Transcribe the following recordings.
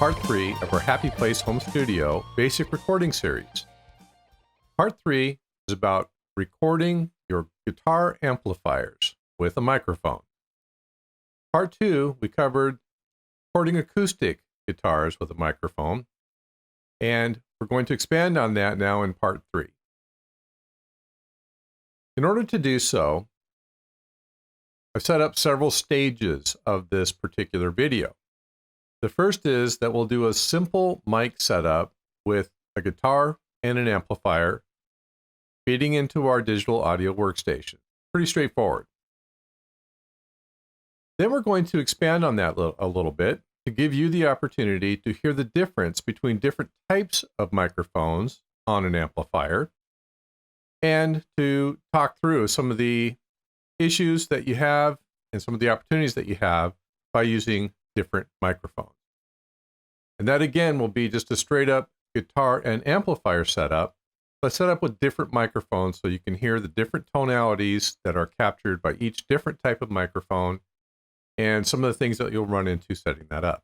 part 3 of our Happy Place Home Studio basic recording series. Part 3 is about recording your guitar amplifiers with a microphone. Part 2, we covered recording acoustic guitars with a microphone, and we're going to expand on that now in part 3. In order to do so, I've set up several stages of this particular video. The first is that we'll do a simple mic setup with a guitar and an amplifier feeding into our digital audio workstation. Pretty straightforward. Then we're going to expand on that a little bit to give you the opportunity to hear the difference between different types of microphones on an amplifier and to talk through some of the issues that you have and some of the opportunities that you have by using different microphones. And that again will be just a straight up guitar and amplifier setup, but set up with different microphones so you can hear the different tonalities that are captured by each different type of microphone and some of the things that you'll run into setting that up.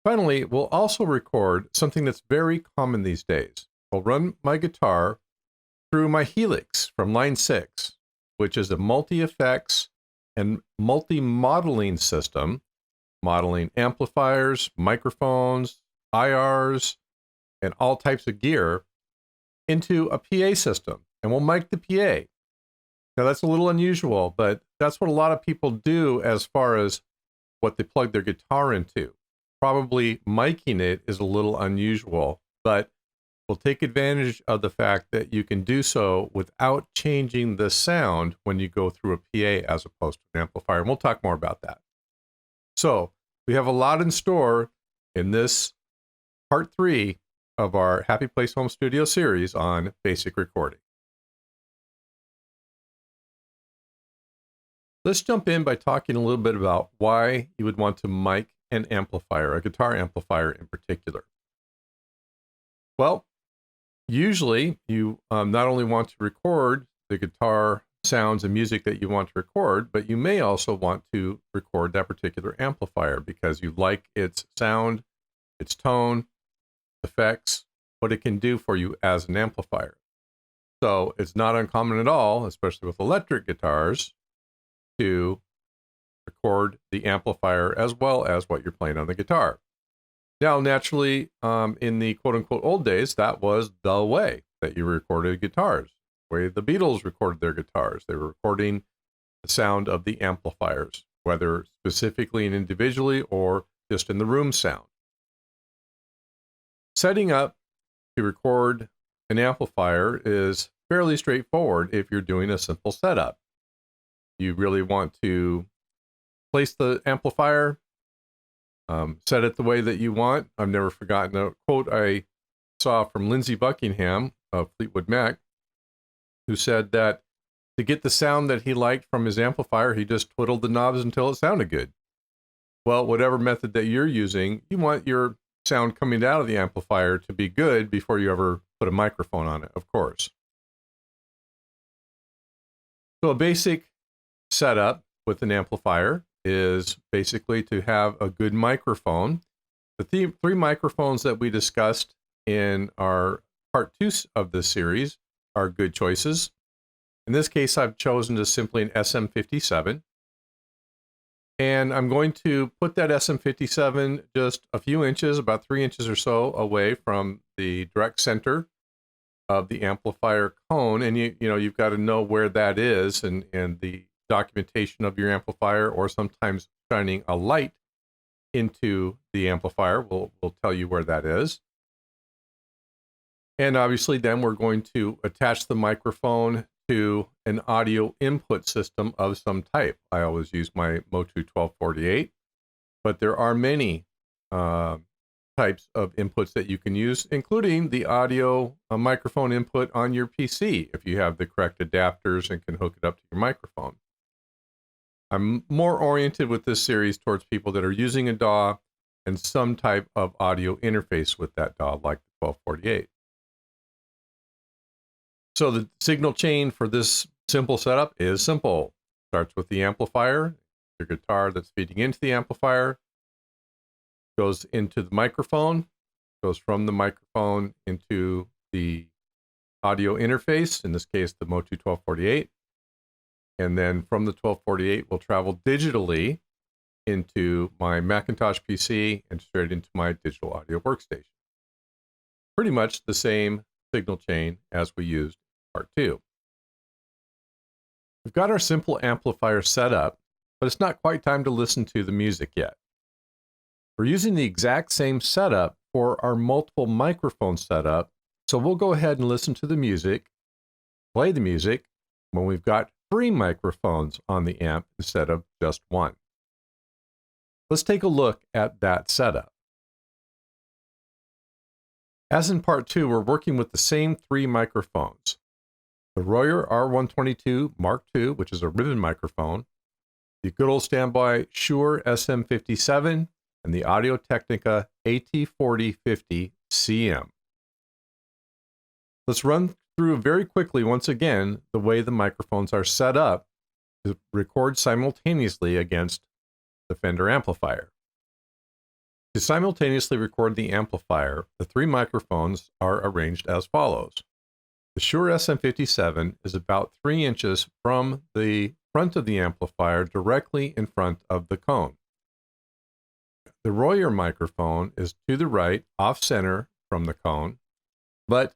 Finally, we'll also record something that's very common these days. I'll run my guitar through my Helix from line 6, which is a multi-effects and multi-modeling system, modeling amplifiers, microphones, IRs, and all types of gear into a PA system. And we'll mic the PA. Now that's a little unusual, but that's what a lot of people do as far as what they plug their guitar into. Probably miking it is a little unusual, but we'll take advantage of the fact that you can do so without changing the sound when you go through a PA as opposed to an amplifier. And we'll talk more about that. So we have a lot in store in this part 3 of our Happy Place Home Studio series on basic recording. Let's jump in by talking a little bit about why you would want to mic an amplifier, a guitar amplifier in particular. Well, usually you not only want to record the guitar sounds and music that you want to record, but you may also want to record that particular amplifier because you like its sound, its tone, effects, what it can do for you as an amplifier. So it's not uncommon at all, especially with electric guitars, to record the amplifier as well as what you're playing on the guitar. Now, naturally, in the quote-unquote old days, that was the way that you recorded guitars, the way the Beatles recorded their guitars. They were recording the sound of the amplifiers, whether specifically and individually or just in the room sound. Setting up to record an amplifier is fairly straightforward if you're doing a simple setup. You really want to place the amplifier, set it the way that you want. I've never forgotten a quote I saw from Lindsey Buckingham of Fleetwood Mac, who said that to get the sound that he liked from his amplifier, he just twiddled the knobs until it sounded good. Well, whatever method that you're using, you want your sound coming out of the amplifier to be good before you ever put a microphone on it, of course. So a basic setup with an amplifier is basically to have a good microphone. The three microphones that we discussed in our part 2 of this series are good choices. In this case, I've chosen just simply an SM57. And I'm going to put that SM57 just a few inches, about 3 inches or so away from the direct center of the amplifier cone. And you've got to know where that is, and the documentation of your amplifier, or sometimes shining a light into the amplifier will tell you where that is. And obviously then we're going to attach the microphone to an audio input system of some type. I always use my Motu 1248, but there are many types of inputs that you can use, including the audio microphone input on your PC if you have the correct adapters and can hook it up to your microphone. I'm more oriented with this series towards people that are using a DAW and some type of audio interface with that DAW, like the 1248. So the signal chain for this simple setup is simple. Starts with the amplifier, your guitar that's feeding into the amplifier, goes into the microphone, goes from the microphone into the audio interface, in this case, the Motu 1248. And then from the 1248, will travel digitally into my Macintosh PC and straight into my Digital Audio Workstation. Pretty much the same signal chain as we used in part 2. We've got our simple amplifier set up, but it's not quite time to listen to the music yet. We're using the exact same setup for our multiple microphone setup, so we'll go ahead and listen to the music, play the music, when we've got 3 microphones on the amp instead of just 1. Let's take a look at that setup. As in part 2, we're working with the same 3 microphones. The Royer R122 Mark II, which is a ribbon microphone, the good old standby Shure SM57, and the Audio-Technica AT4050 CM. Let's run through very quickly once again the way the microphones are set up to record simultaneously against the Fender amplifier. To simultaneously record the amplifier, the 3 microphones are arranged as follows. The Shure SM57 is about 3 inches from the front of the amplifier directly in front of the cone. The Royer microphone is to the right, off-center from the cone, but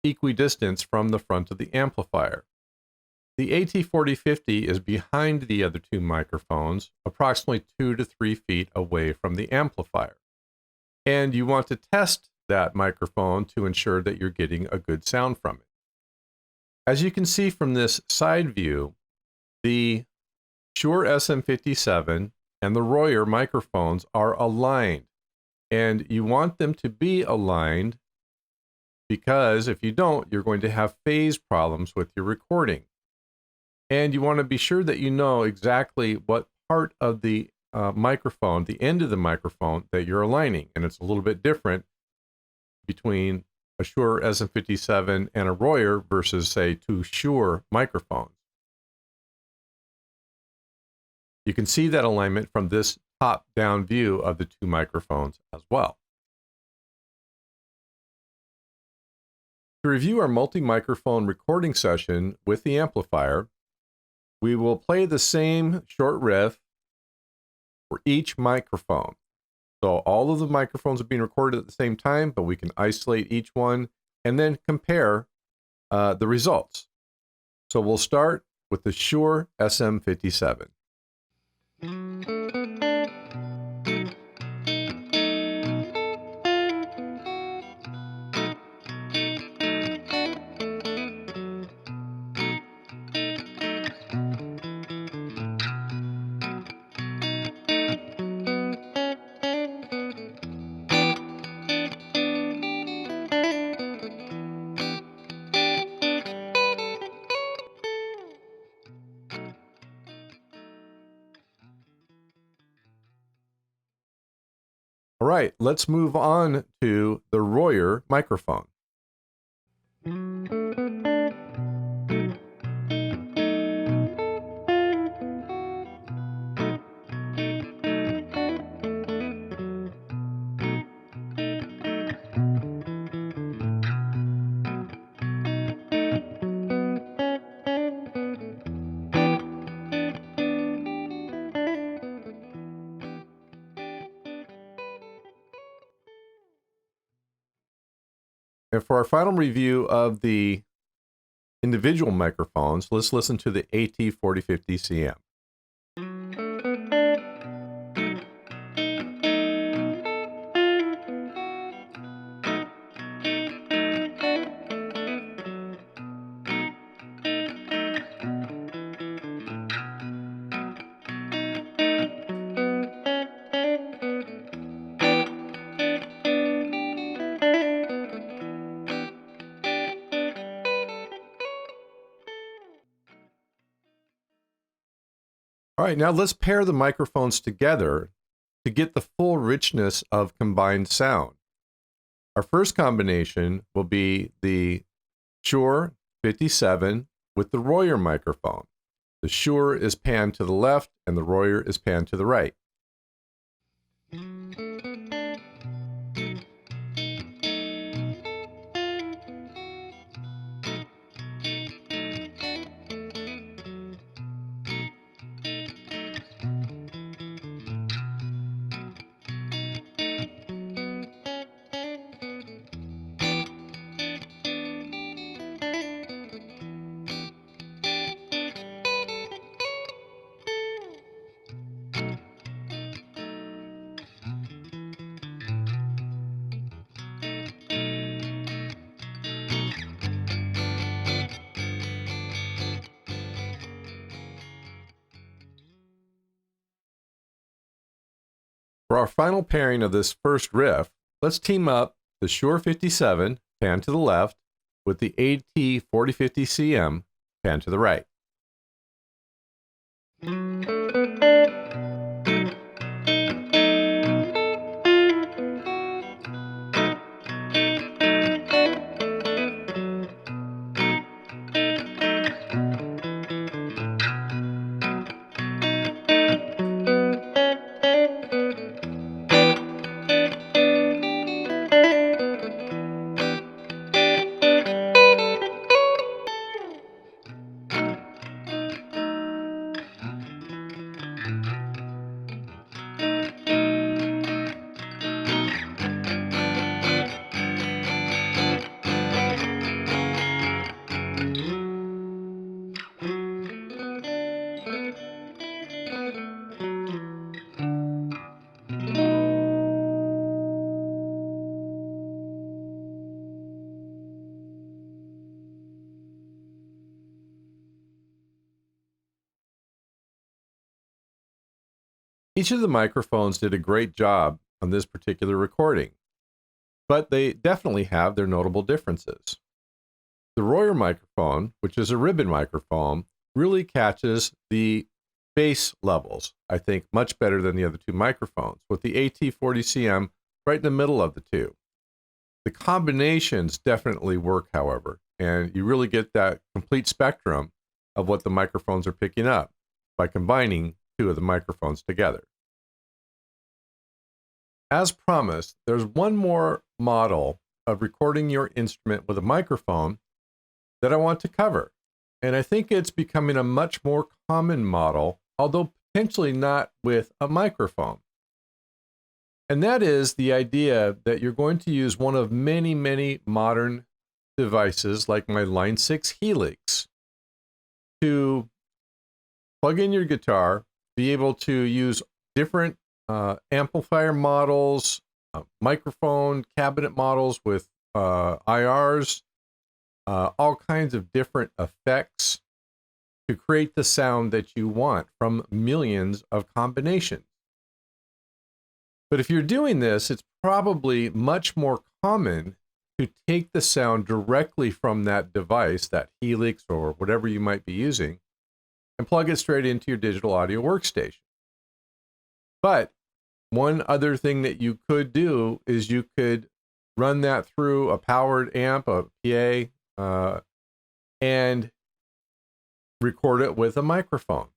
equidistant from the front of the amplifier. The AT4050 is behind the other 2 microphones, approximately 2 to 3 feet away from the amplifier. And you want to test that microphone to ensure that you're getting a good sound from it. As you can see from this side view, the Shure SM57 and the Royer microphones are aligned. And you want them to be aligned because if you don't, you're going to have phase problems with your recording. And you want to be sure that you know exactly what part of the microphone, the end of the microphone, that you're aligning. And it's a little bit different between a Shure SM57 and a Royer versus, say, 2 Shure microphones. You can see that alignment from this top-down view of the 2 microphones as well. To review our multi-microphone recording session with the amplifier, we will play the same short riff for each microphone. So all of the microphones are being recorded at the same time, but we can isolate each one and then compare the results. So we'll start with the Shure SM57. All right, let's move on to the Royer microphone. And for our final review of the individual microphones, let's listen to the AT4050 CM. All right, now let's pair the microphones together to get the full richness of combined sound. Our first combination will be the Shure 57 with the Royer microphone. The Shure is panned to the left and the Royer is panned to the right. For our final pairing of this first riff, let's team up the Shure 57, pan to the left, with the AT 4050 CM, pan to the right. Each of the microphones did a great job on this particular recording, but they definitely have their notable differences. The Royer microphone, which is a ribbon microphone, really catches the bass levels, I think, much better than the other two microphones, with the AT40CM right in the middle of the two. The combinations definitely work, however, and you really get that complete spectrum of what the microphones are picking up by combining two of the microphones together. As promised, there's one more model of recording your instrument with a microphone that I want to cover. And I think it's becoming a much more common model, although potentially not with a microphone. And that is the idea that you're going to use one of many, many modern devices like my Line 6 Helix to plug in your guitar, be able to use different amplifier models, microphone cabinet models with IRs, all kinds of different effects to create the sound that you want from millions of combinations. But if you're doing this, it's probably much more common to take the sound directly from that device, that Helix or whatever you might be using, and plug it straight into your digital audio workstation. But one other thing that you could do is you could run that through a powered amp, a PA, and record it with a microphone.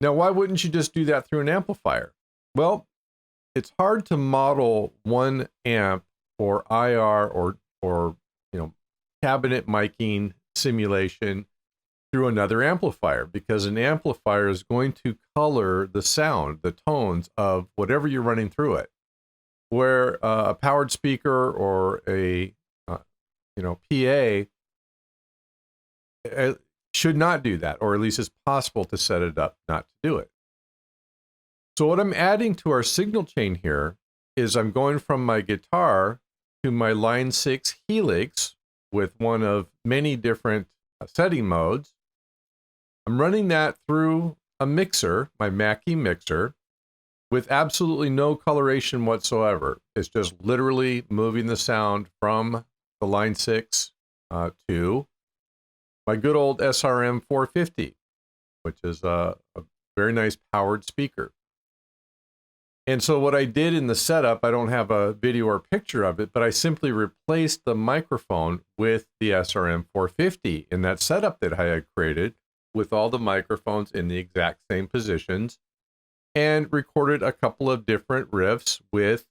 Now, why wouldn't you just do that through an amplifier? Well, it's hard to model one amp or IR or cabinet miking simulation through another amplifier, because an amplifier is going to color the sound, the tones of whatever you're running through it. Where a powered speaker or a PA should not do that, or at least it's possible to set it up not to do it. So what I'm adding to our signal chain here is I'm going from my guitar to my Line 6 Helix with one of many different setting modes. I'm running that through a mixer, my Mackie mixer, with absolutely no coloration whatsoever. It's just literally moving the sound from the Line 6 to my good old SRM 450, which is a very nice powered speaker. And so what I did in the setup, I don't have a video or picture of it, but I simply replaced the microphone with the SRM 450 in that setup that I had created with all the microphones in the exact same positions, and recorded a couple of different riffs with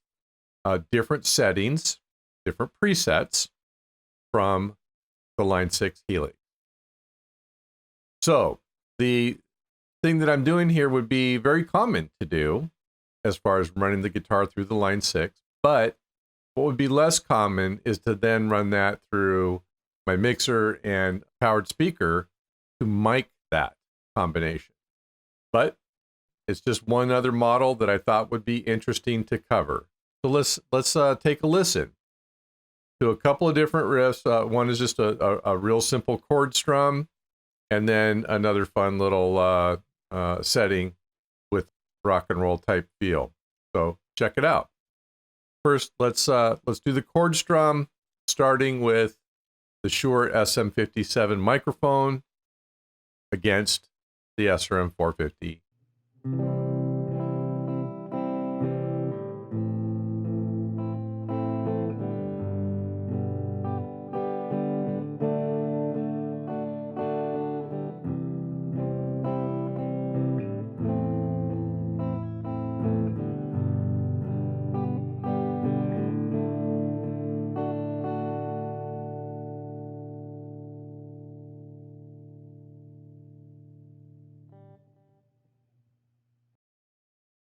different settings, different presets from the Line 6 Helix. So the thing that I'm doing here would be very common to do as far as running the guitar through the Line 6, but what would be less common is to then run that through my mixer and powered speaker to mic that combination. But it's just one other model that I thought would be interesting to cover. So let's take a listen to a couple of different riffs. One is just a real simple chord strum, and then another fun little setting with rock and roll type feel. So check it out. First, let's do the chord strum, starting with the Shure SM57 microphone against the SRM 450.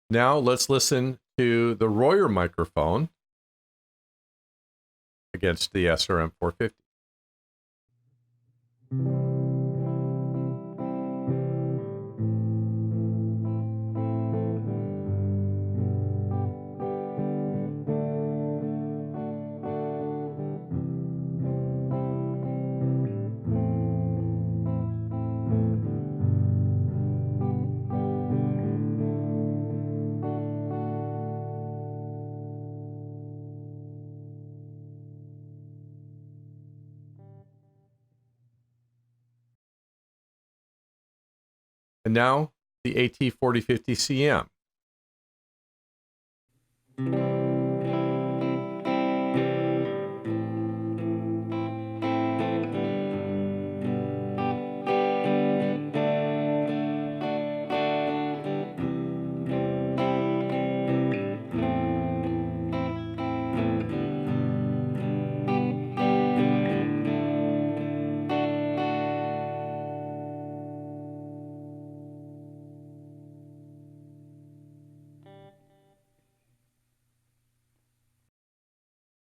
Now let's listen to the Royer microphone against the SRM 450. And now the AT4050CM.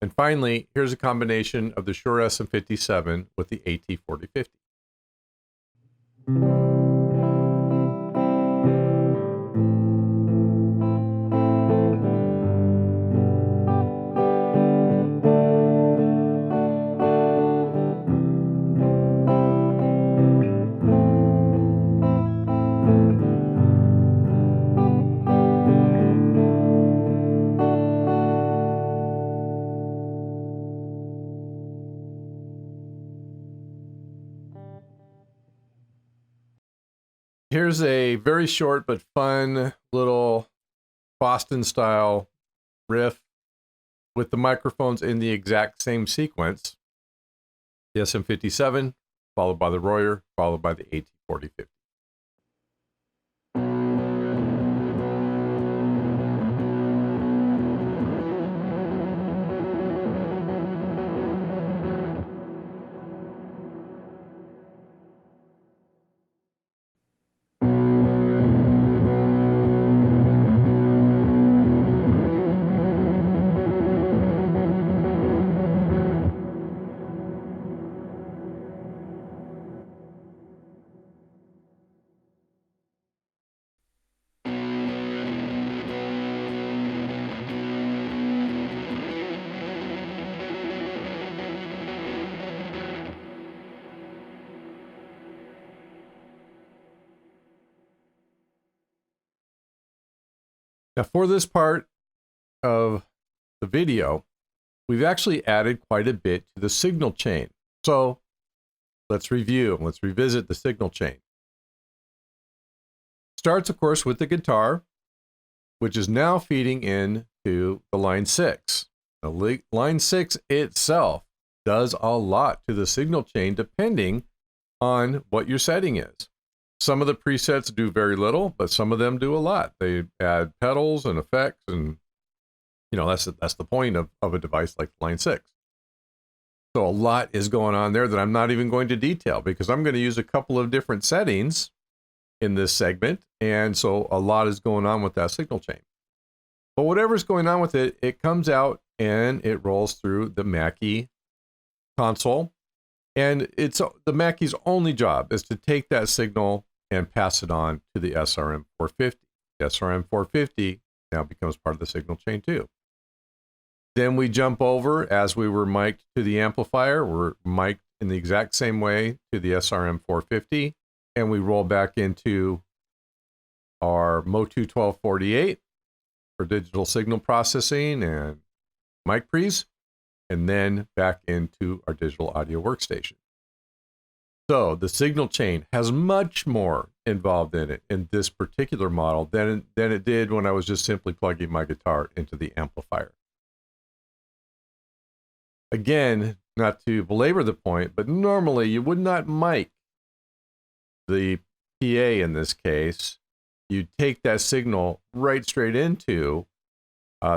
And finally, here's a combination of the Shure SM57 with the AT4050. Here's a very short but fun little Boston-style riff with the microphones in the exact same sequence. The SM57, followed by the Royer, followed by the AT4050. Now for this part of the video, we've actually added quite a bit to the signal chain. So let's review, let's revisit the signal chain. Starts, of course, with the guitar, which is now feeding into the line 6. The line 6 itself does a lot to the signal chain depending on what your setting is. Some of the presets do very little, but some of them do a lot. They add pedals and effects, and you know that's the point of a device like line 6. So a lot is going on there that I'm not even going to detail because I'm going to use a couple of different settings in this segment, and so a lot is going on with that signal chain. But whatever's going on with it, it comes out and it rolls through the Mackie console. And it's the Mackie's only job is to take that signal and pass it on to the SRM 450. The SRM 450 now becomes part of the signal chain too. Then we jump over, as we were mic'd to the amplifier, we're mic'd in the exact same way to the SRM 450, and we roll back into our Motu 1248 for digital signal processing and mic pre's, and then back into our digital audio workstation. So the signal chain has much more involved in it in this particular model than it did when I was just simply plugging my guitar into the amplifier. Again, not to belabor the point, but normally you would not mic the PA in this case. You'd take that signal right straight into,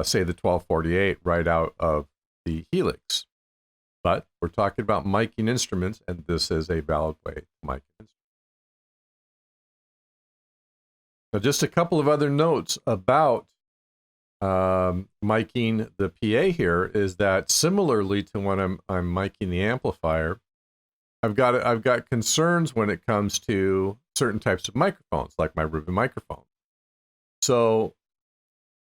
say, the 1248 right out of the helix. But we're talking about miking instruments, and this is a valid way to mic instruments. Now, just a couple of other notes about miking the PA here is that similarly to when I'm miking the amplifier, I've got concerns when it comes to certain types of microphones, like my ribbon microphone. So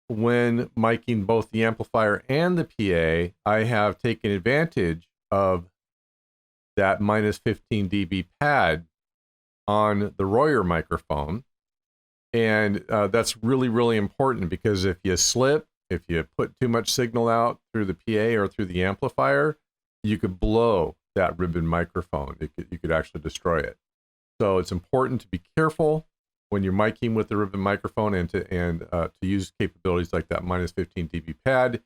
when miking both the amplifier and the PA, I have taken advantage of that minus 15 dB pad on the Royer microphone. And that's really, really important, because if you slip, if you put too much signal out through the PA or through the amplifier, you could blow that ribbon microphone. You could actually destroy it. So it's important to be careful when you're miking with the ribbon microphone, and to use capabilities like that minus 15 dB pad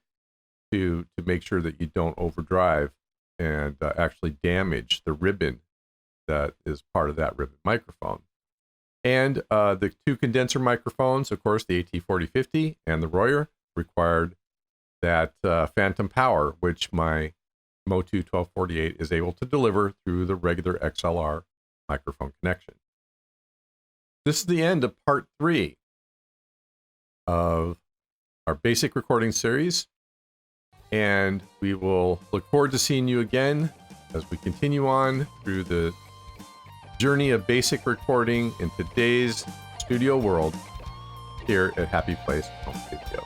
to make sure that you don't overdrive and actually damage the ribbon that is part of that ribbon microphone. And the two condenser microphones, of course, the AT4050 and the Royer, required that phantom power, which my Motu 1248 is able to deliver through the regular XLR microphone connection. This is the end of part 3 of our basic recording series, and we will look forward to seeing you again as we continue on through the journey of basic recording in today's studio world here at Happy Place Home Studio.